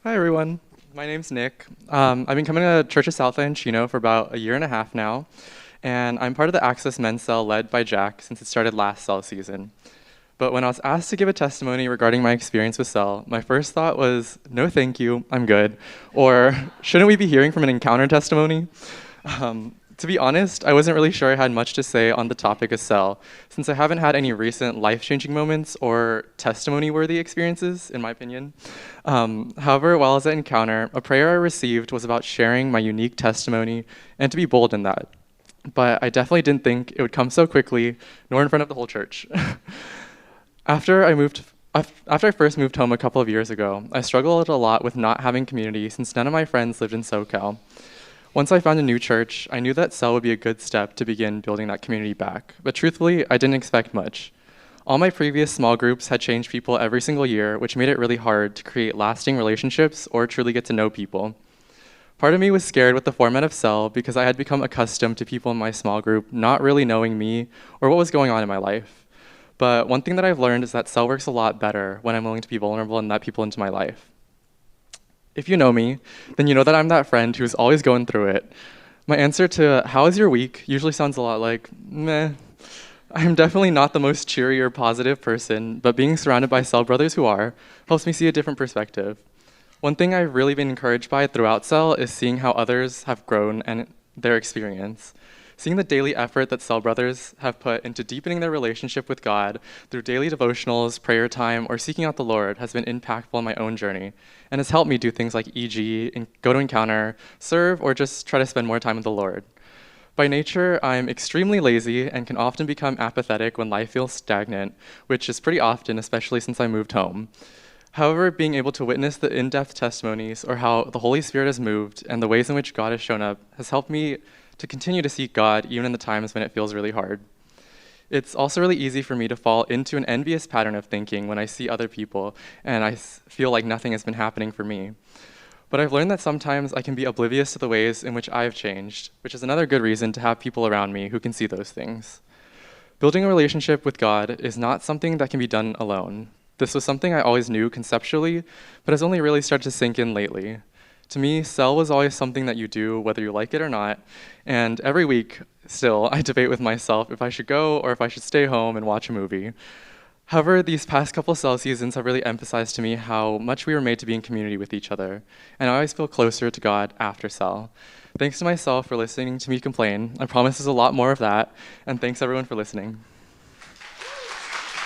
Hi everyone, my name's Nick. I've been coming to Church of Southland Chino for about a year and a half now, and I'm part of the Access Men's Cell led by Jack since it started last cell season. But when I was asked to give a testimony regarding my experience with cell, my first thought was, no thank you, I'm good. Or, shouldn't we be hearing from an encounter testimony? To be honest, I wasn't really sure I had much to say on the topic of cell, since I haven't had any recent life-changing moments or testimony-worthy experiences, in my opinion. However, while I was at Encounter, a prayer I received was about sharing my unique testimony and to be bold in that. But I definitely didn't think it would come so quickly, nor in front of the whole church. After I first moved home a couple of years ago, I struggled a lot with not having community since none of my friends lived in SoCal. Once I found a new church, I knew that cell would be a good step to begin building that community back. But truthfully, I didn't expect much. All my previous small groups had changed people every single year, which made it really hard to create lasting relationships or truly get to know people. Part of me was scared with the format of cell because I had become accustomed to people in my small group not really knowing me or what was going on in my life. But one thing that I've learned is that cell works a lot better when I'm willing to be vulnerable and let people into my life. If you know me, then you know that I'm that friend who's always going through it. My answer to "how is your week" usually sounds a lot like, meh. I'm definitely not the most cheery or positive person, but being surrounded by cell brothers who are helps me see a different perspective. One thing I've really been encouraged by throughout cell is seeing how others have grown and their experience. Seeing the daily effort that cell brothers have put into deepening their relationship with God through daily devotionals, prayer time, or seeking out the Lord has been impactful in my own journey and has helped me do things like e.g., go to Encounter, serve, or just try to spend more time with the Lord. By nature, I'm extremely lazy and can often become apathetic when life feels stagnant, which is pretty often, especially since I moved home. However, being able to witness the in-depth testimonies or how the Holy Spirit has moved and the ways in which God has shown up has helped me to continue to seek God even in the times when it feels really hard. It's also really easy for me to fall into an envious pattern of thinking when I see other people and I feel like nothing has been happening for me. But I've learned that sometimes I can be oblivious to the ways in which I've changed, which is another good reason to have people around me who can see those things. Building a relationship with God is not something that can be done alone. This was something I always knew conceptually, but has only really started to sink in lately. To me, cell was always something that you do whether you like it or not, and every week, still, I debate with myself if I should go or if I should stay home and watch a movie. However, these past couple cell seasons have really emphasized to me how much we were made to be in community with each other, and I always feel closer to God after cell. Thanks to myself for listening to me complain. I promise there's a lot more of that, and thanks everyone for listening.